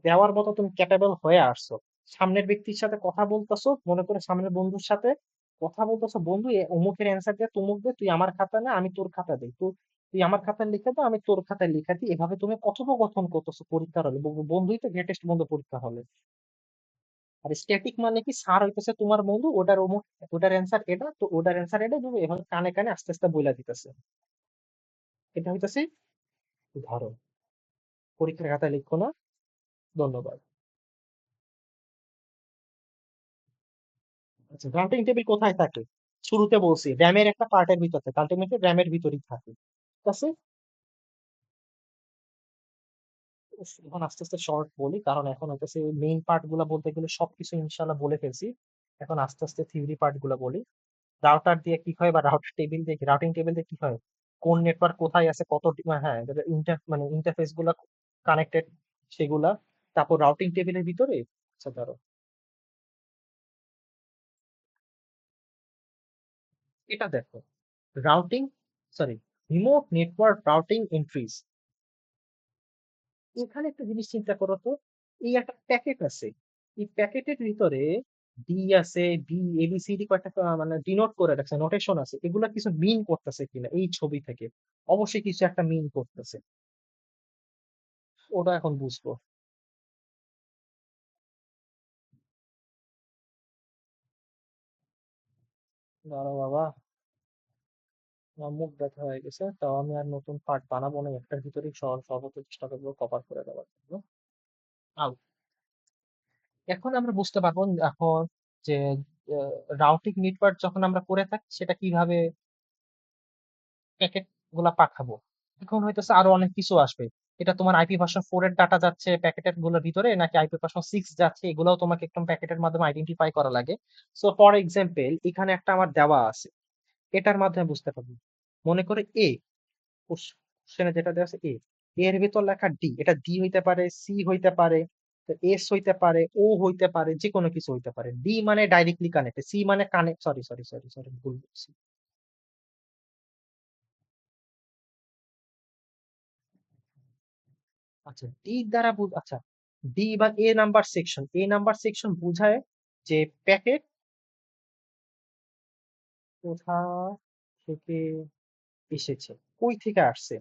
দেওয়ার মতো তুমি ক্যাপেবল হয়ে আসছো। সামনের ব্যক্তির সাথে কথা বলতেছো, মনে করে সামনের বন্ধুর সাথে কথা বলতেছো, বন্ধু অমুকের অ্যান্সার দিয়ে তুমুক দে, তুই আমার খাতা না আমি তোর খাতা দিই, তুই তুই আমার খাতায় লিখে দাও আমি তোর খাতায় লিখে দিই, এভাবে তুমি কথোপকথন করতেছো পরীক্ষার হলে। বন্ধুই তো গ্রেটেস্ট বন্ধু পরীক্ষা হলে। আর স্ট্যাটিক মানে কি, স্যার হইতেছে তোমার বন্ধু, ওটার অমুক, ওটার অ্যান্সার এটা, তো ওটার অ্যান্সার এটা, তুমি এভাবে কানে কানে আস্তে আস্তে বইলা দিতেছে। এটা হইতেছে উদাহরণ। পরীক্ষার খাতায় লিখো না। ধন্যবাদ। আচ্ছা, গ্রাফিং টেবিল কোথায় থাকে? শুরুতে বলছি র্যামের একটা পার্টের ভিতর থাকে, আলটিমেটলি র্যামের ভিতরেই থাকে। ঠিক আছে? উফ, এখন আস্তে আস্তে শর্ট বলি, কারণ এখন হচ্ছে মেইন পার্ট গুলা বলতে গেলে সবকিছু ইনশাল্লাহ বলে ফেলছি। এখন আস্তে আস্তে থিওরি পার্ট গুলা বলি। রাউটার দিয়ে কি হয়, বা রাউটার টেবিল দিয়ে রাউটিং টেবিল দিয়ে কি হয়, কোন নেটওয়ার্ক কোথায় আছে, কত হ্যাঁ, ইন্টারফেস গুলা কানেক্টেড সেগুলা। তারপর রাউটিং টেবিলের ভিতরে আচ্ছা ধরো এটা দেখো, routing sorry remote network routing entries. এখানে একটা জিনিস চিন্তা করো তো, এই একটা প্যাকেট আছে, এই প্যাকেটের ভিতরে ডি আছে, বি এবিসিডি কয়েকটা মানে ডিনোট করে রাখছে, নোটেশন আছে, এগুলা কিছু মিন করতেছে কিনা এই ছবি থেকে, অবশ্যই কিছু একটা মিন করতেছে, ওটা এখন বুঝবো। দাঁড়াও বাবা, আমার মুখ ব্যথা হয়ে গেছে, তাও আমি আর নতুন পার্ট বানাবো না, একটার ভিতরেই সর্বোচ্চ চেষ্টা করবো কভার করে দেওয়ার জন্য। আউ, এখন আমরা বুঝতে পারবো এখন যে রাউটিং নেটওয়ার্ক যখন আমরা করে থাকি সেটা কিভাবে প্যাকেট গুলা পাঠাবো। এখন হইতেছে আরো অনেক কিছু আসবে, এটা তোমার আইপি ভার্সন 4 এর ডাটা যাচ্ছে প্যাকেটের গুলোর ভিতরে নাকি আইপি ভার্সন 6 যাচ্ছে, এগুলাও তোমাকে একদম প্যাকেটের মাধ্যমে আইডেন্টিফাই করা লাগে। সো ফর এক্সাম্পল এখানে একটা আমার দেওয়া আছে, এটার মাধ্যমে বুঝতে পারবো। মনে করে এ, কোশ্চেনে যেটা দেওয়া আছে এ, এর ভিতর লেখা ডি, এটা ডি হইতে পারে, সি হইতে পারে, এস হইতে পারে, ও হইতে পারে, যে কোনো কিছু হইতে পারে। ডি মানে ডাইরেক্টলি কানেক্ট, সি মানে connect, sorry sorry sorry sorry ভুল বলছি। আচ্ছা ডি দ্বারা আচ্ছা ডি বা এ নাম্বার সেকশন, এ নাম্বার সেকশন বোঝায় যে প্যাকেট কোথা থেকে এসেছে, কই থেকে আসছে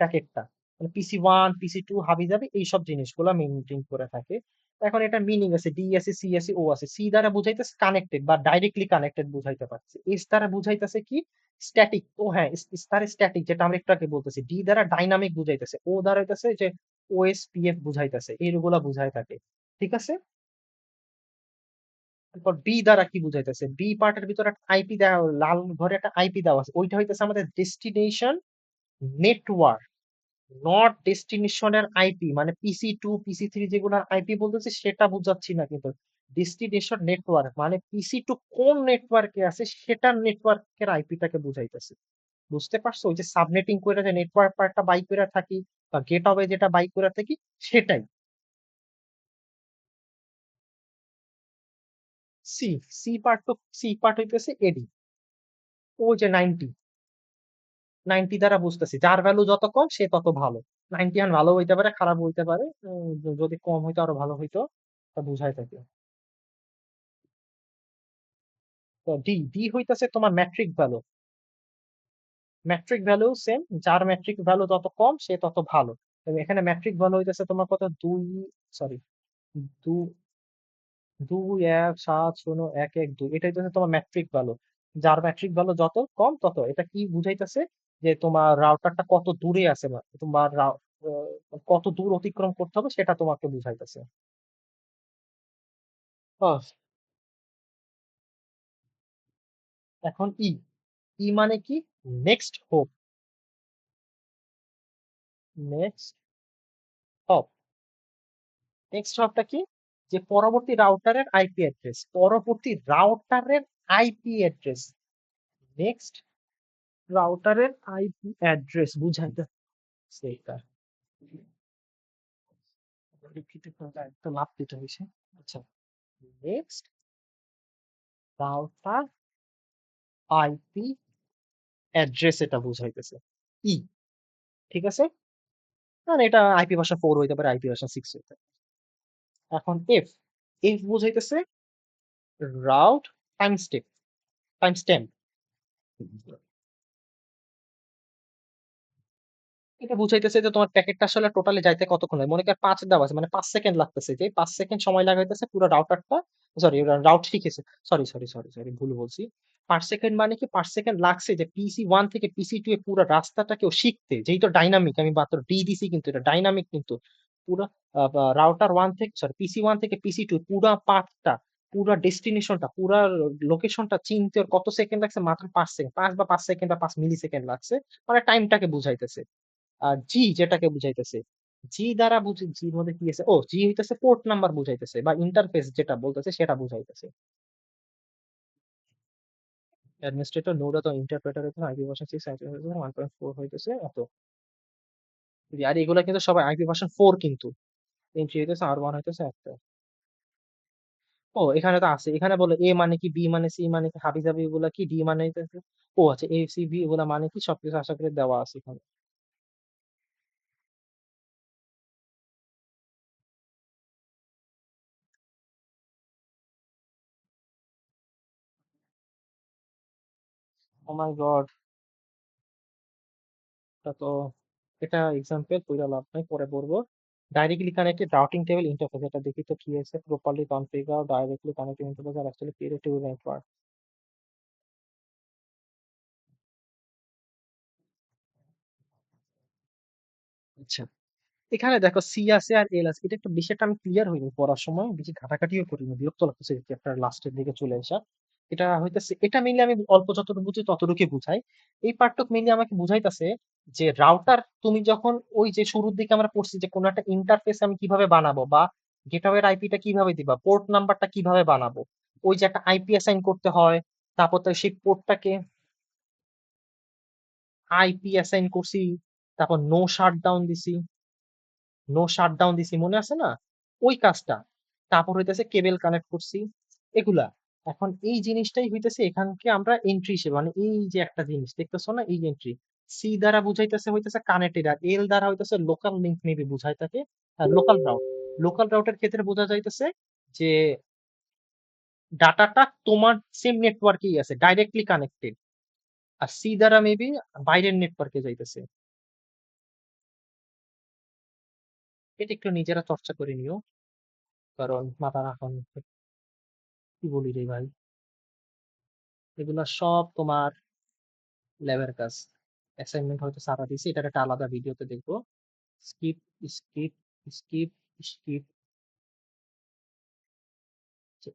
প্যাকেটটা, মানে পিসি 1 পিসি 2 হাবি যাবে এইসব জিনিসগুলো মেনটেন করে থাকে। এখন এটা মিনিং আছে, ডি আছে, সি আছে, ও আছে। সি দ্বারা বুঝাইতেছে কানেক্টেড বা ডাইরেক্টলি কানেক্টেড বুঝাইতে পারছে, এস দ্বারা বুঝাইতেছে কি স্ট্যাটিক, ও হ্যাঁ এস দ্বারা স্ট্যাটিক যেটা আমরা একটু আগে বলতেছি, ডি দ্বারা ডাইনামিক বুঝাইতেছে, ও দ্বারা হইতেছে যে ওএস পিএফ বুঝাইতেছে, এইগুলা বুঝাই থাকে। ঠিক আছে, তারপর বি দ্বারা কি বুঝাইতেছে, বি পার্টের ভিতরে একটা আইপি দেওয়া, লাল ঘরে একটা আইপি দেওয়া আছে, ওইটা হইতেছে আমাদের ডেস্টিনেশন নেটওয়ার্ক, নট ডেস্টিনেশনের আইপি, মানে পিসি 2 পিসি 3 যেগুলো আইপি বলতেছে সেটা বুঝাচ্ছি না, কিন্তু ডেস্টিনেশন নেটওয়ার্ক মানে পিসি 2 কোন নেটওয়ার্কে আছে সেটার নেটওয়ার্কের আইপিটাকে বুঝাইতেছে। বুঝতে পারছো, ওই যে সাবনেটিং করে যে নেটওয়ার্ক পার্টটা বাই করে থাকি বা গেটওয়ে যেটা বাই করে থাকি সেটাই। সি, সি পার্ট হইতেছে এডি, ওই যে 90 দ্বারা বুঝতেছি যার ভ্যালু যত কম সে তত ভালো। 91 ভালো হইতে পারে, খারাপ হইতে পারে, যদি কম হইতো আরো ভালো হইতো, তা বুঝাই থাকে। তো ডি, ডি হইতাছে তোমার matric value, matric value same, যার ম্যাট্রিক ভ্যালু তত কম সে তত ভালো। এবং এখানে ম্যাট্রিক ভ্যালু হইতেছে তোমার কত, দুই, সরি, 2 1 7 0 1 1 2, এটা হইতেছে তোমার ম্যাট্রিক ভ্যালু। যার ম্যাট্রিক ভ্যালু যত কম তত, এটা কি বুঝাইতেছে যে তোমার রাউটারটা কত দূরে আছে, বা তোমার কত দূর অতিক্রম করতে হবে সেটা তোমাকে বুঝাইতেছে। আহ, এখন ই, ই মানে কি, next hop, next hop. Next হপটা কি, যে পরবর্তী রাউটারের আইপি অ্যাড্রেস, পরবর্তী রাউটারের আইপি অ্যাড্রেস, নেক্সট রাউটারের আইপি অ্যাড্রেস বুঝাইতে সেটা। দুঃখিত, একটা লাভ দিতে হয়েছে। আচ্ছা, নেক্সট রাউটার আইপি অ্যাড্রেস এটা বুঝাইতেছে ই। ঠিক আছে, মানে এটা আইপি ভার্সন 4 হইতে পারে, আইপি ভার্সন 6 হইতে পারে। এখন এফ, এফ বুঝাইতেছে route time step, time stamp. এটা বুঝাইতেছে যে তোমার প্যাকেটটা আসলে টোটালি যাইতে কতক্ষণ লাগে, মনে কর 5 দেওয়া আছে, মানে 5 সেকেন্ড লাগতেছে, যে 5 সেকেন্ড সময় লাগাইতেছে পুরো রাউটারটা, সরি রাউট শিখেছে, সরি সরি সরি সরি ভুল বলছি। 5 সেকেন্ড মানে কি, 5 সেকেন্ড লাগছে যে পিসি 1 থেকে পিসি 2 এ পুরো রাস্তাটাকেও শিখতে, যেই তো ডাইনামিক, আমি মাত্র ডি দিছি কিন্তু এটা ডাইনামিক, কিন্তু পুরো রাউটার 1 থেকে সরি পিসি 1 থেকে পিসি 2 পুরো পাথটা, পুরো ডেস্টিনেশনটা, পুরো লোকেশনটা চিনতে ওর কত সেকেন্ড লাগছে, মাত্র 5 সেকেন্ড, 5 বা 5 সেকেন্ড বা 5 মিলি সেকেন্ড লাগছে, মানে টাইমটাকে বুঝাইতেছে। আর জি যেটাকে বুঝাইতেছে, জি দ্বারা বুঝি, জি মধ্যে কি আছে, ও জি হইতেছে পোর্ট নাম্বার বুঝাইতেছে বা ইন্টারফেস যেটা বলতেছে সেটা বুঝাইতেছে। অ্যাডমিনিস্ট্রেটর নোড অথবা ইন্টারপ্রেটার এর আইপি ভার্সন 6 1.4 হইতেছে এত। আর এগুলা কিন্তু সবাই আইপি ভার্সন 4 কিন্তু এন্ট্রি হইতেছে আর 1 হইতেছে একটা। ও এখানে তো আছে, এখানে বলে এ মানে কি, বি মানে, সি মানে কি, হাবি জাবি এগুলা কি, ডি মানে হইতেছে, ও আচ্ছা এ সি বি এগুলা মানে কি সবকিছু আশা করে দেওয়া আছে এখানে। ও মাই গড, এটা তো, এটা এক্সাম্পল পুরো লাভ নাই, পরে পড়বো। Directly connected routing table interface, এটা দেখি তো কি আছে, properly configure directly connected interface আর অ্যাকচুয়ালি ক্রিয়েটেড টেবিল নেটওয়ার্ক। আচ্ছা, এখানে দেখো সি আছে আর এল আছে, এটা একটু বেশি একটা আমি ক্লিয়ার হইনি পড়ার সময়, বেশি ঘাটাঘাটিও করিনি, বিরক্ত লাগতেছে চ্যাপ্টার লাস্টের দিকে চলে আসা। এটা হইতেছে, এটা মেইনলি আমি অল্প যতটুকু বুঝি ততটুকুই বুঝাই। এই পার্টটুক মেইনলি আমাকে বুঝাইতেছে যে রাউটার, তুমি যখন ওই যে শুরুর দিকে আমরা পড়ছি যে কোনো একটা ইন্টারফেস আমি কিভাবে বানাবো, বা গেটওয়ের আইপিটা কিভাবে দিবা, পোর্ট নাম্বারটা কিভাবে বানাবো, ওই যে একটা আইপি অ্যাসাইন করতে হয়, তারপর তো সেই পোর্টটাকে আইপি অ্যাসাইন করছি, তারপর নো শাটডাউন দিছি, মনে আছে না, ওই কাজটা। তারপর হইতেছে কেবল কানেক্ট করছি, এগুলা। এখন এই জিনিসটাই হইতেছে এখানকে আমরা এন্ট্রি হিসেবে, মানে এই যে একটা জিনিস দেখতেছো না, এই এন্ট্রি সি দ্বারা বুঝাইতেছে হইতেছে কানেক্টেড, আর এল দ্বারা হইতেছে লোকাল লিঙ্ক মেবি বুঝাই থাকে, আর লোকাল রাউটের ক্ষেত্রে বোঝা যাইতেছে যে ডাটাটা তোমার সেম নেটওয়ার্কেই আছে, ডাইরেক্টলি কানেক্টেড। আর সি দ্বারা মেবি বাইরের নেটওয়ার্কে যাইতেছে। এটা একটু নিজেরা চর্চা করে নিও, কারণ মাথা এখন কি বলি রে ভাই, এগুলা সব তোমার ল্যাবের কাজ। অ্যাসাইনমেন্ট হয়তো সারা দিছি, এটার একটা আলাদা ভিডিওতে দেখবো। স্কিপ, স্কিপ, স্কিপ, স্কিপ,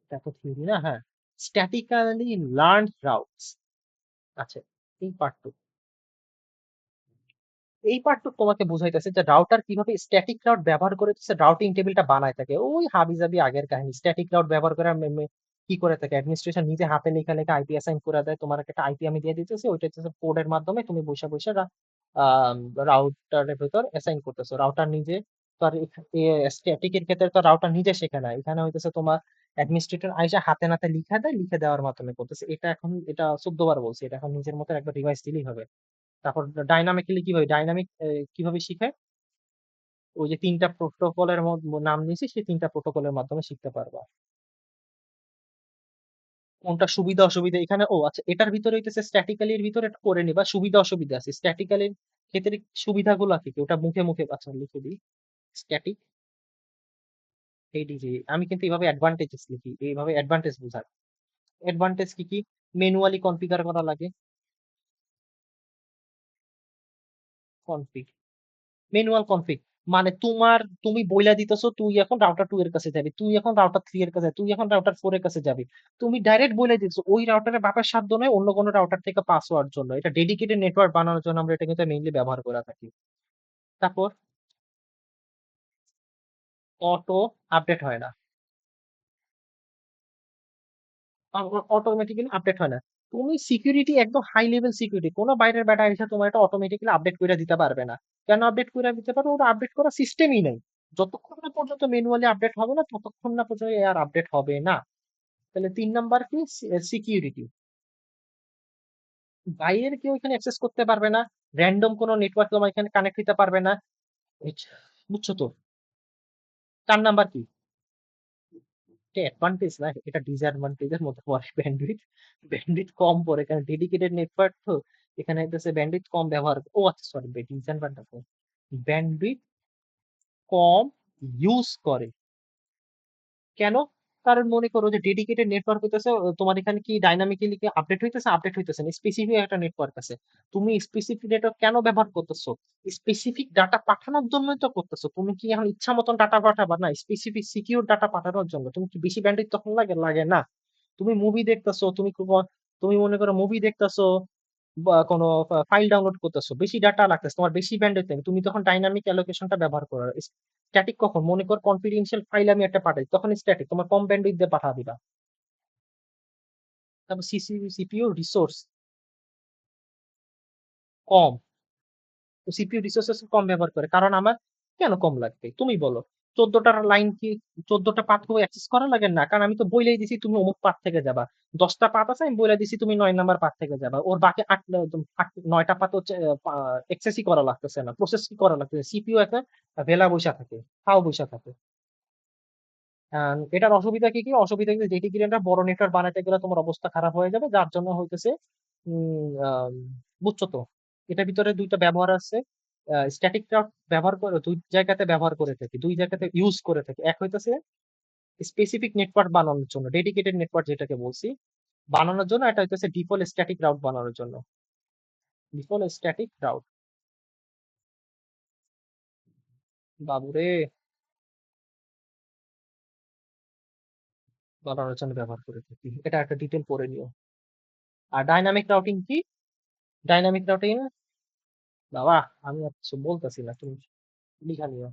এটা তো থিওরি না, হ্যাঁ। স্ট্যাটিক্যালি লার্ন রাউটস, আচ্ছা, এই পার্ট, এই পার্টটুক তোমাকে বুঝাইতেছে যে রাউটার কিভাবে স্ট্যাটিক রাউট ব্যবহার করে রাউটিং টেবিলটা বানায় থাকে, ওই হাবিজাবি আগের কাহিনী, স্ট্যাটিক রাউট ব্যবহার করে কি করে থাকে, অ্যাডমিনিস্ট্রেশন নিজে হাতে লেখা লেখা আইপি অ্যাসাইন করে দেয়, তোমার একটা আইপি আমি দিয়ে দিতেছি, ওইটা হচ্ছে কোডের মাধ্যমে তুমি বসে বসে রাউটারের ভিতর অ্যাসাইন করতেছো, রাউটার নিজে তো আর স্ট্যাটিকের ক্ষেত্রে তো রাউটার নিজে শেখে না, এখানে হইতেছে তোমার অ্যাডমিনিস্ট্রেটর আইসা হাতে নাতে লিখা দেয়, লিখে দেওয়ার মাধ্যমে করতেছে। এটা এখন, এটা 14 বার বলছি, এটা এখন নিজের মতো একবার রিভাইজ দিলেই হবে। তারপর ডাইনামিক্যালি কিভাবে, কিভাবে শিখে, ওই যে ৩টা প্রোটোকলের নাম দিয়েছি, সেই ৩টা প্রোটোকলের মাধ্যমে শিখতে পারবা। কোনটা সুবিধা অসুবিধা এখানে, ও আচ্ছা, এটার ভিতরে হইতেছে স্ট্যাটিক্যালির ভিতরে এটা করে নিবা, সুবিধা অসুবিধা আছে স্ট্যাটিক্যালির ক্ষেত্রে, সুবিধাগুলো কি কি ওটা মুখে মুখে আচ্ছা লিখে দিই। স্ট্যাটিক এইডিজি, আমি কিন্তু এইভাবে অ্যাডভান্টেজেস লিখি, এইভাবে অ্যাডভান্টেজ বুঝায়। অ্যাডভান্টেজ কি কি, ম্যানুয়ালি কনফিগার করা লাগে, কনফিগ, ম্যানুয়াল কনফিগ, মানে তুমি বইলা দিতেছো তুই এখন রাউটার 2 এর কাছে যাবি, তুই এখন রাউটার 3 এর কাছে, তুই এখন রাউটার 4 এর কাছে যাবি, তুমি ডাইরেক্ট বলে দিতেছো, ওই রাউটারের বাপের সাধ্য নয় অন্য কোনো রাউটার থেকে পাসওয়ার্ড জন্য, এটা ডেডিকেটেড নেটওয়ার্ক বানানোর জন্য আমরা এটা কিন্তু মেইনলি ব্যবহার করে থাকি। তারপর অটো আপডেট হয় না, অটোমেটিক্যালি আপডেট হয় না, তুমি সিকিউরিটি একদম হাই লেভেল সিকিউরিটি, কোনো বাইরের ব্যাটা এসে তোমার এটা অটোমেটিক্যালি আপডেট করে দিতে পারবে না। কেন আপডেট করে দিতে পারবে, ওটা আপডেট করার সিস্টেমই নেই। যতক্ষণ না পর্যন্ত ম্যানুয়ালি আপডেট হবে না, ততক্ষণ না পর্যন্ত আর আপডেট হবে না। তাহলে ৩ নাম্বার কি, সিকিউরিটি, বাইরের কেউ এখানে অ্যাক্সেস করতে পারবে না, র্যান্ডম কোনো নেটওয়ার্ক তোমার এখানে কানেক্ট হতে পারবে না। বুঝছো তো? ৪ নাম্বার কি, এটা অ্যাডভান্টেজ না, এটা ডিসঅ্যাডভান্টেজের মধ্যে পড়ে, ব্যান্ডউইথ, কম পড়ে, কারণ ডেডিকেটেড নেটওয়ার্ক তো, এখানে হইতেছে ব্যান্ডউইথ কম ব্যবহার, ও আচ্ছা সরি, ডিসঅ্যাডভান্টেজ, ব্যান্ডউইথ কম ইউজ করে। কেন? কারণ মনে করো যে ডেডিকেটেড নেটওয়ার্ক হইতেছে, তোমার এখানে কি ডাইনামিক্যালি কি আপডেট হইতেছে, আপডেট হইতেছে না, স্পেসিফিক একটা নেটওয়ার্ক আছে, তুমি স্পেসিফিক নেটওয়ার্ক কেন ব্যবহার করতেছো, স্পেসিফিক ডাটা পাঠানোর জন্যই তো করতেছো, তুমি কি এখন ইচ্ছা মতন ডাটা পাঠাবা না, স্পেসিফিক সিকিউর ডাটা পাঠানোর জন্য, তুমি কি বেশি ব্যান্ডউইথ তখন লাগে, লাগে না। তুমি মুভি দেখতেছো, তুমি মনে করো মুভি দেখতেছো বা কোনো ফাইল ডাউনলোড করতেছো, বেশি ডাটা লাগতেছে, তোমার বেশি ব্যান্ডউইথ নেই, তুমি তখন ডাইনামিক অ্যালোকেশনটা ব্যবহার করো। স্ট্যাটিক কখন, মনে কর কনফিডেন্সিয়াল ফাইল আমি একটা পাঠাই, তখন স্ট্যাটিক, তোমার কম ব্যান্ডউইথ দিয়ে পাঠা দিবা। তারপর সিপিইউ রিসোর্স কম, সিপিইউ রিসোর্সেস কম ব্যবহার করে, কারণ আমার কেন কম লাগবে তুমি বলো? 14টার লাইন কি 14টা পাথ অ্যাক্সেস করা লাগে না, কারণ আমি তো বইলেই দিছি তুমি অমুক পাথ থেকে যাবা। 10টা পাথ আছে, আমি বলে দিছি তুমি 9 নাম্বার পাথ থেকে যাবা, ওর বাকি 9টা পাথ হচ্ছে এক্সেসই করা লাগতেছে না, প্রসেস কি করা লাগতেছে, সিপিইউ একটা ভেলা বৈশা থাকে, ফাও বৈশা থাকে। এটার অসুবিধা কি কি? অসুবিধা কি, যেটি কিনা একটা বড় নেটওয়ার্ক বানাইতে গেলে তোমার অবস্থা খারাপ হয়ে যাবে, যার জন্য হইতেছে বুঝছো তো, এটার ভিতরে দুইটা ব্যবহার আছে। স্ট্যাটিক রড ব্যবহার করে দুই জায়গাতে ব্যবহার করে থাকি, দুই জায়গাতে ইউজ করে থাকি। এক হইতেছে স্পেসিফিক নেটওয়ার্ক বানানোর জন্য, ডেডিকেটেড নেটওয়ার্ক যেটাকে বলছি বানানোর জন্য, এটা হইতেছে ডিফল্ট স্ট্যাটিক রাউট বানানোর জন্য। ডিফল্ট স্ট্যাটিক রাউট বাবুরে বানানোর জন্য ব্যবহার করে থাকি, এটা একটা ডিটেল পড়ে নিও। আর ডাইনামিক রাউটিং কি? ডাইনামিক রাউটিং, বাবা আমি আর কিছু বলতেছি না, তুমি লিখা নিও।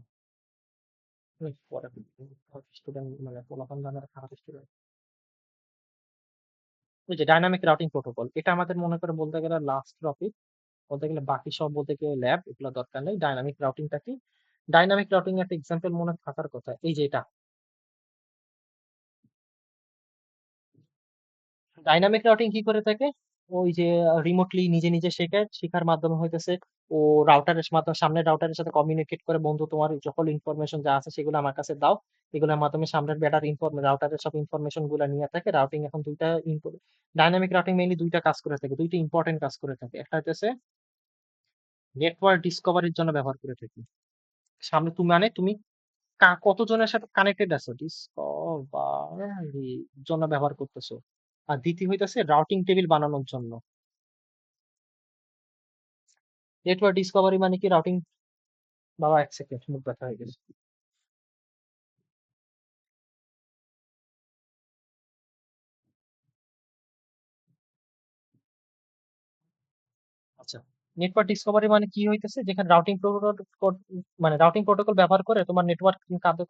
তুমি পরে স্টুডেন্ট মানে পোলাপান জানার খারাপ স্টুডেন্ট। ওই যে ডাইনামিক রাউটিং প্রোটোকল, এটা আমাদের মনে করে বলতে গেলে লাস্ট টপিক, বলতে গেলে বাকি সব বলতে গেলে ল্যাব, এগুলো দরকার নেই। ডাইনামিক রাউটিংটা কি? ডাইনামিক রাউটিং একটা এক্সাম্পল মনে থাকার কথা, এই যে এটা ডাইনামিক রাউটিং কি করে থাকে? ওই যে রিমোটলি নিজে নিজে শেখে, শেখার মাধ্যমে হইতেছে ও রাউটারের মাধ্যমে সামনের রাউটারের সাথে কমিউনিকেট করে, বন্ধু তোমার সকল ইনফরমেশন যা আছে সেগুলো আমার কাছে দাও, এগুলোর মাধ্যমে সামনের বেটার রাউটারের সব ইনফরমেশন গুলো নিয়ে থাকে। রাউটিং এখন দুইটা ডাইনামিক রাউটিং মেইনলি দুইটা কাজ করে থাকে, দুইটা ইম্পর্টেন্ট কাজ করে থাকে। একটা হচ্ছে নেটওয়ার্ক ডিসকভারির জন্য ব্যবহার করে থাকি, সামনে তুমি মানে তুমি কতজনের সাথে কানেক্টেড আছো ডিসকভারির জন্য ব্যবহার করতেছো। আর দ্বিতীয় হইতেছে রাউটিং টেবিল বানানোর জন্য। নেটওয়ার্ক ডিসকভারি মানে কি? রাউটিং, বাবা এক সেকেন্ড মুখ ব্যথা হয়ে গেছে। আচ্ছা, নেটওয়ার্ক ডিসকভারি মানে কি হইতেছে, যেখানে রাউটিং প্রোটোকল মানে রাউটিং প্রোটোকল ব্যবহার করে তোমার নেটওয়ার্ক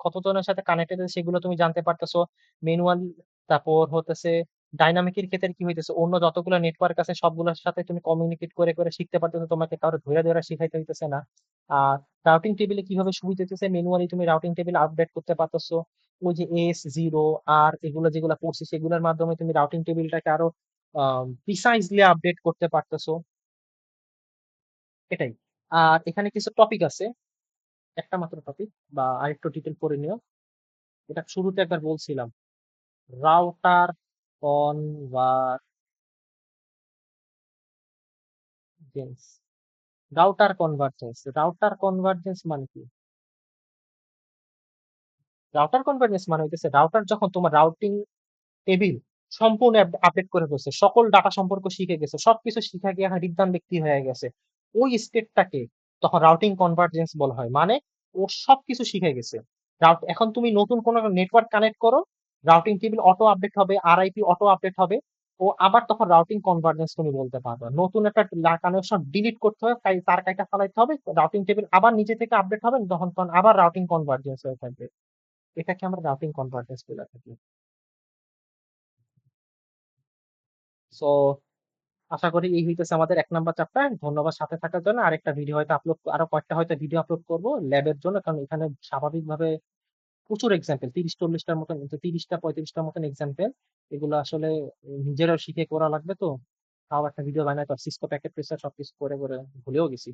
কতজনের সাথে কানেক্টেড আছে সেগুলো তুমি জানতে পারতেছো ম্যানুয়ালি। তারপর হতেছে ডাইনামিকের ক্ষেত্রে কি হইতেছে, অন্য যতগুলো নেটওয়ার্ক আছে সবগুলোর সাথে তুমি কমিউনিকেট করে করে শিখতে পারতেছো, তোমাকে কারো ধরে ধরে শিখাইতে হইতেছে না। আর রাউটিং টেবিলে কিভাবে সুবিধা হইতেছে, ম্যানুয়ালি তুমি রাউটিং টেবিল আপডেট করতে পারতেছো। ওই যে S0 আর এগুলো যেগুলো পড়ছি সেগুলোর মাধ্যমে তুমি রাউটিং টেবিলটাকে আরো প্রিসাইজলি আপডেট করতে পারতেছো, এটাই। আর এখানে কিছু টপিক আছে, একটা মাত্র টপিক, বা আরেকটু ডিটেল করে নিও। এটা শুরুতে একবার বলছিলাম, রাউটার কনভার্জেন্স। রাউটার কনভার্জেন্স মানে কি? রাউটার কনভার্জেন্স মানে হইতেছে রাউটার যখন তোমার রাউটিং টেবিল সম্পূর্ণ আপডেট করে ফেলছে, সকল ডাটা সম্পর্ক শিখে গেছে, সবকিছু শিখে গিয়ে এখন বিদ্বান ব্যক্তি হয়ে গেছে, ওই স্টেটটাকে তখন রাউটিং কনভার্জেন্স বলা হয়। মানে ও সবকিছু শিখে গেছে। এখন তুমি নতুন কোন নেটওয়ার্ক কানেক্ট করো, রাউটিং টেবিল অটো আপডেট হবে, আরআইপি অটো আপডেট হবে, ও আবার তখন রাউটিং কনভার্জেন্স তুমি বলতে পারবে। নতুন একটা কানেকশন ডিলিট করতে হবে, তাই তার কাইটা ফালাইতে হবে, রাউটিং টেবিল আবার নিজে থেকে আপডেট হবে, তখন তখন আবার রাউটিং কনভার্জেন্স হয়ে থাকবে। এটাকে আমরা রাউটিং কনভার্জেন্স বলে থাকি। সো আশা করি এই হইতেছে আমাদের 1 নাম্বার চ্যাপ্টার। ধন্যবাদ সাথে থাকার জন্য। আরেকটা ভিডিও হয়তো আপলোড, আরো কয়েকটা হয়তো ভিডিও আপলোড করব ল্যাবের জন্য, কারণ এখানে স্বাভাবিকভাবে প্রচুর এক্সাম্পল, 30-40টার মতন, 30টা 35টার মতন এক্সাম্পল, এগুলো আসলে নিজেরাও শিখে করা লাগবে। তো তাও একটা ভিডিও বানাই, তো সিসকো প্যাকেট ট্রেসার সবকিছু করে করে ভুলেও গেছি।